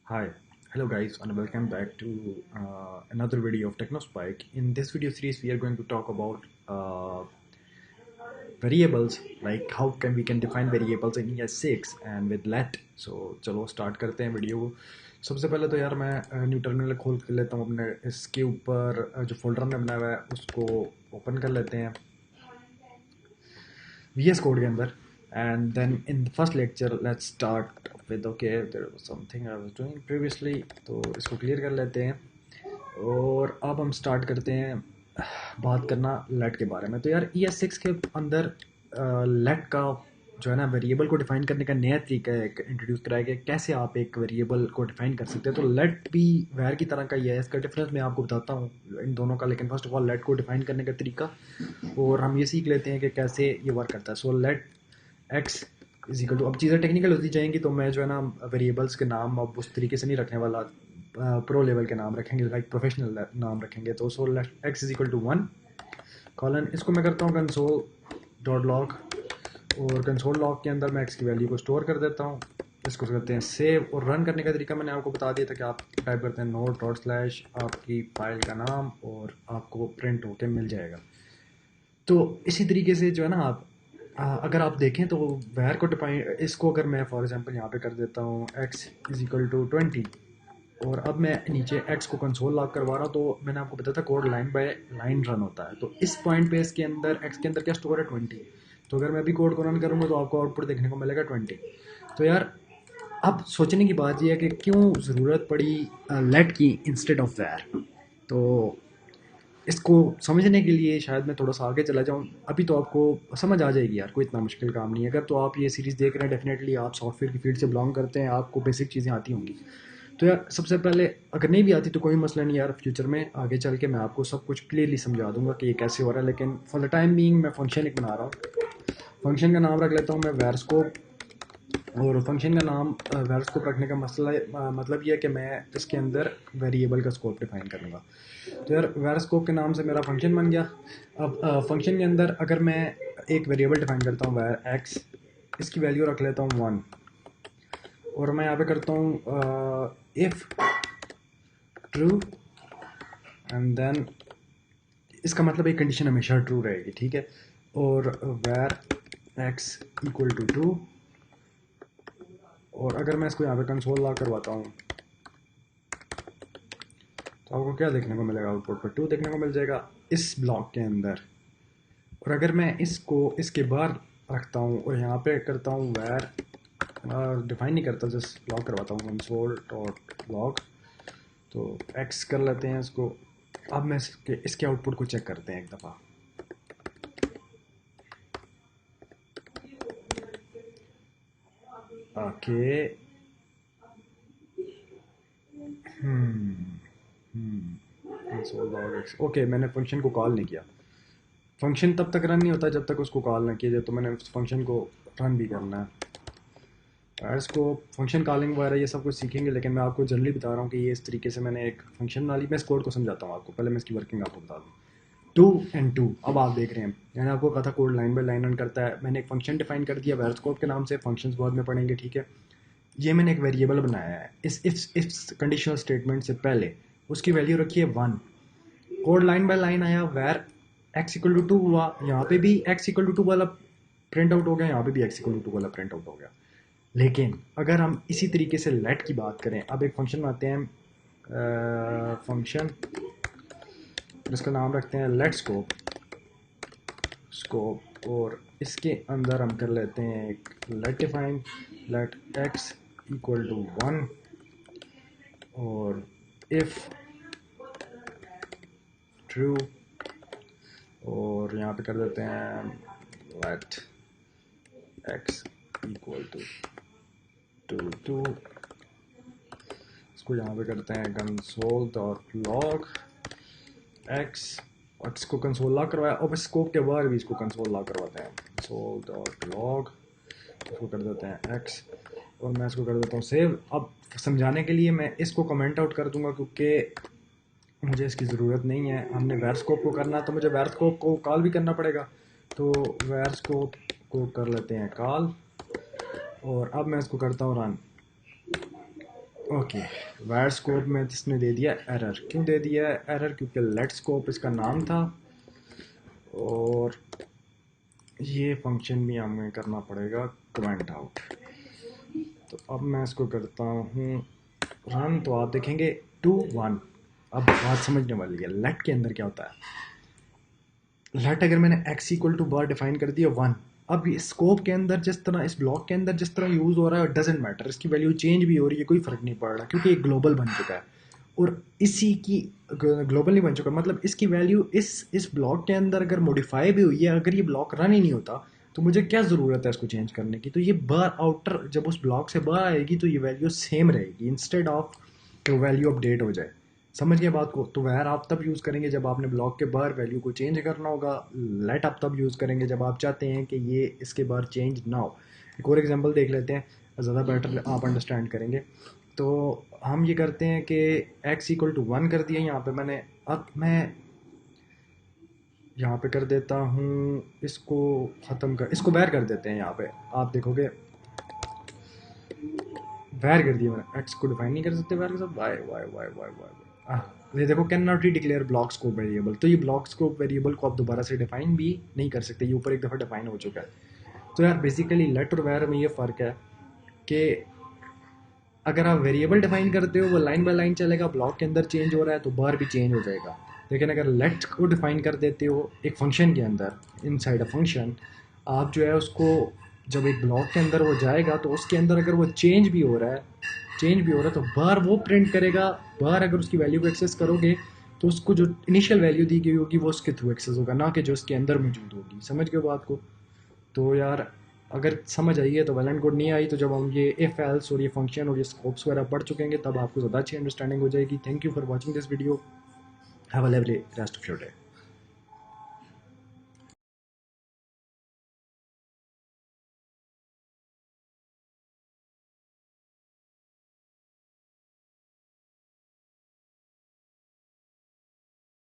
Hi, hello guys, and welcome back to another video of TechnoSpike. In this video series, we are going to talk about variables, like how can we define variables in ES6 and with let. So चलो start करते हैं video को। सबसे पहले तो यार मैं new terminal खोल कर लेता हूँ अपने इसके ऊपर जो फोल्डर हमने बनाया हुआ है उसको ओपन कर लेते हैं VS Code के अंदर। And then in the first lecture let's start with okay there was something I was doing previously, तो इसको क्लियर कर लेते हैं और अब हम स्टार्ट करते हैं बात करना लेट के बारे में। तो यार ES6 के अंदर लेट का जो है ना वेरिएबल को डिफाइन करने का नया तरीका है इंट्रोड्यूस कराया गया, कैसे आप एक वेरिएबल को डिफाइन कर सकते हैं। तो लेट भी वेर की तरह का ही है, इसका डिफरेंस मैं आपको बताता हूँ इन दोनों का। लेकिन फर्स्ट ऑफ ऑल लेट को डिफाइन करने का तरीका और हम ये सीख लेते हैं कि कैसे ये वर्क करता है। So let X is equal to, अब चीज़ें टेक्निकल होती जाएंगी तो मैं जो है ना वेरिएबल्स के नाम अब उस तरीके से नहीं रखने वाला, प्रो लेवल के नाम रखेंगे, लाइक प्रोफेशनल नाम रखेंगे। तो so let X is equal to 1 colon, इसको मैं करता हूँ कंसोल डॉट लॉग और कंसोल लॉग के अंदर मैं एक्स की वैल्यू को स्टोर कर देता हूँ। इसको करते हैं सेव और रन करने का तरीका मैंने आपको बता दिया था कि आप टाइप करते हैं नोट डॉट स्लैश आपकी फाइल का नाम और आपको प्रिंट होके मिल जाएगा। तो इसी तरीके से जो है ना आप अगर आप देखें तो वैर को डिफाइन, इसको अगर मैं फॉर एग्जांपल यहाँ पे कर देता हूँ x इज इक्वल टू 20 और अब मैं नीचे x को कंसोल लॉग करवा रहा हूँ, तो मैंने आपको बताया था code line by line run होता है। तो इस पॉइंट पे इसके अंदर x के अंदर क्या स्टोर है 20। तो अगर मैं अभी कोड को रन करूँगा तो आपको आउटपुट देखने को मिलेगा 20। तो यार अब सोचने की बात यह है कि क्यों ज़रूरत पड़ी लेट की इंस्टेड ऑफ वैर। तो इसको समझने के लिए शायद मैं थोड़ा सा आगे चला जाऊँ, अभी तो आपको समझ आ जाएगी यार, कोई इतना मुश्किल काम नहीं है। अगर तो आप ये सीरीज़ देख रहे हैं डेफिनेटली आप सॉफ्टवेयर की फील्ड से बिलोंग करते हैं, आपको बेसिक चीज़ें आती होंगी। तो यार सबसे पहले अगर नहीं भी आती तो कोई मसला नहीं यार, फ्यूचर में आगे चल के मैं आपको सब कुछ क्लियरली समझा दूंगा कि ये कैसे हो रहा है। लेकिन फॉर द टाइम बीइंग मैं फंक्शन एक बना रहा हूँ, फंक्शन का नाम रख लेता हूँ मैं वैरस्कोप। और फंक्शन का नाम वैर स्कोप रखने का मसला मतलब ये है कि मैं इसके अंदर वेरिएबल का स्कोप डिफाइन करूँगा। तो यार वैर स्कोप के नाम से मेरा फंक्शन बन गया। अब फंक्शन के अंदर अगर मैं एक वेरिएबल डिफाइन करता हूँ वैर एक्स, इसकी वैल्यू रख लेता हूँ 1 और मैं यहाँ पे करता हूँ इफ़ ट्रू एंड देन इसका मतलब एक कंडीशन हमेशा ट्रू रहेगी, ठीक है। और वैर एक्स इक्वल टू 2 और अगर मैं इसको यहाँ पे कंसोल लॉग करवाता हूँ तो आपको क्या देखने को मिलेगा, आउटपुट पर 2 देखने को मिल जाएगा इस ब्लॉक के अंदर। और अगर मैं इसको इसके बाहर रखता हूँ और यहाँ पे करता हूँ वैर, डिफाइन नहीं करता, जस्ट लॉग करवाता हूँ कंसोल डॉट लॉग, तो एक्स कर लेते हैं इसको। अब मैं इसके आउटपुट को चेक करते हैं एक दफ़ा। Okay console log x, okay मैंने फंक्शन को कॉल नहीं किया। फंक्शन तब तक रन नहीं होता जब तक उसको कॉल ना किया जाए, तो मैंने उस फंक्शन को रन भी करना है। इसको फंक्शन कॉलिंग वगैरह ये सब कुछ सीखेंगे, लेकिन मैं आपको जनरली बता रहा हूँ कि ये इस तरीके से मैंने एक फंक्शन बना ली। मैं इस कोड को समझाता हूँ आपको, पहले मैं इसकी वर्किंग आपको बता दूँ। 2 and 2 अब आप देख रहे हैं, मैंने आपको कहा था code line by line run करता है। मैंने एक फंक्शन डिफाइन कर दिया वेरस्कोप के नाम से, फंक्शंस बाद में पढ़ेंगे, ठीक है। ये मैंने एक वेरिएबल बनाया है इस कंडीशनल स्टेटमेंट से पहले, उसकी वैल्यू रखी है 1। कोड लाइन बाय लाइन आया, वेर एक्स इक्वल टू 2 हुआ, यहाँ पे भी एक्स इक्वल टू 2 वाला प्रिंट आउट हो गया, यहाँ पे भी एक्स इक्वल टू 2 वाला प्रिंट आउट हो गया। लेकिन अगर हम इसी तरीके से लेट की बात करें, अब एक फंक्शन बनाते हैं फंक्शन जिसका नाम रखते हैं लेट स्कोप स्कोप, और इसके अंदर हम कर लेते हैं एक let define, let X equal to 1 और इफ़ ट्रू, और यहाँ पे कर देते हैं लेट एक्स इक्वल टू 2 इसको यहाँ पे करते हैं कंसोल डॉट लॉग एक्स, और इसको कंसोल लॉग करवाया और स्कोप के बाहर भी इसको कंसोल लॉग करवाते हैं, कंसोल डॉट लॉग, इसको कर देते हैं एक्स और मैं इसको कर देता हूँ सेव। अब समझाने के लिए मैं इसको कमेंट आउट कर दूंगा क्योंकि मुझे इसकी ज़रूरत नहीं है। हमने वैरस्कोप को करना तो मुझे वैरस्कोप को कॉल भी करना पड़ेगा, तो वैरस्कोप को कर लेते हैं कॉल और अब मैं इसको करता हूँ रन। ओके, वायर स्कोप में इसने दे दिया एरर। क्यों दे दिया एरर? क्योंकि लेट स्कोप इसका नाम था और ये फंक्शन भी हमें करना पड़ेगा कमेंट आउट। तो अब मैं इसको करता हूँ रन, तो आप देखेंगे 2 1। अब बात समझने वाली है, लेट के अंदर क्या होता है। लेट अगर मैंने x इक्वल टू बार डिफाइन कर दिया 1, अब स्कोप के अंदर जिस तरह, इस ब्लॉक के अंदर जिस तरह यूज़ हो रहा है डजेंट मैटर, इसकी वैल्यू चेंज भी हो रही है, कोई फ़र्क नहीं पड़ रहा क्योंकि एक ग्लोबल बन चुका है। और इसी की ग्लोबल नहीं बन चुका, मतलब इसकी वैल्यू इस ब्लॉक के अंदर अगर मॉडिफाई भी हुई है, अगर ये ब्लॉक रन ही नहीं होता तो मुझे क्या ज़रूरत है इसको चेंज करने की। तो ये बार आउटर जब उस ब्लॉक से बाहर आएगी तो ये वैल्यू सेम रहेगी इंस्टेड ऑफ तो वैल्यू अपडेट हो जाए। समझ गए बात को? तो वैर आप तब यूज़ करेंगे जब आपने ब्लॉक के बाहर वैल्यू को चेंज करना होगा। लेट आप तब यूज़ करेंगे जब आप चाहते हैं कि ये इसके बाहर चेंज ना हो। एक और एग्जांपल देख लेते हैं, ज़्यादा बेटर आप अंडरस्टैंड करेंगे। तो हम ये करते हैं कि x इक्वल टू 1 कर दिया यहाँ पे मैंने। अब मैं यहाँ पे कर देता हूँ, इसको ख़त्म कर, इसको वैर कर देते हैं। यहाँ पे आप देखोगे वैर कर दिया मैंने, एक्स को डिफाइन नहीं कर सकते वैर के साथ, Y Y Y Y Y. ये देखो can not redeclare block scope variable. तो ये ब्लॉक स्कोप वेरिएबल को आप दोबारा से डिफाइन भी नहीं कर सकते, ये ऊपर एक दफ़ा डिफाइन हो चुका है। तो यार बेसिकली लेट और वैर में ये फ़र्क है कि अगर आप वेरिएबल डिफाइन करते हो वो लाइन बाय लाइन चलेगा, ब्लॉक के अंदर चेंज हो रहा है तो बार भी चेंज हो जाएगा। लेकिन अगर लेट को डिफाइन कर देते हो एक फंक्शन के अंदर, इनसाइड अ फंक्शन, आप जो है उसको जब एक ब्लॉक के अंदर वो जाएगा तो उसके अंदर अगर वो चेंज भी हो रहा है तो बार वो प्रिंट करेगा। बार अगर उसकी वैल्यू को एक्सेस करोगे तो उसको जो इनिशियल वैल्यू दी गई होगी वो उसके थ्रू एक्सेस होगा, ना कि जो उसके अंदर मौजूद होगी। समझ गए बात को? तो यार अगर समझ आई है तो वेल एंड गुड, नहीं आई तो जब हम ये इफ एल्स और ये फंक्शन और ये स्कोप्स वगैरह पढ़ चुकेंगे तब आपको ज़्यादा अच्छी अंडरस्टैंडिंग हो जाएगी। Thank you for watching this video. Have a lovely rest of your day.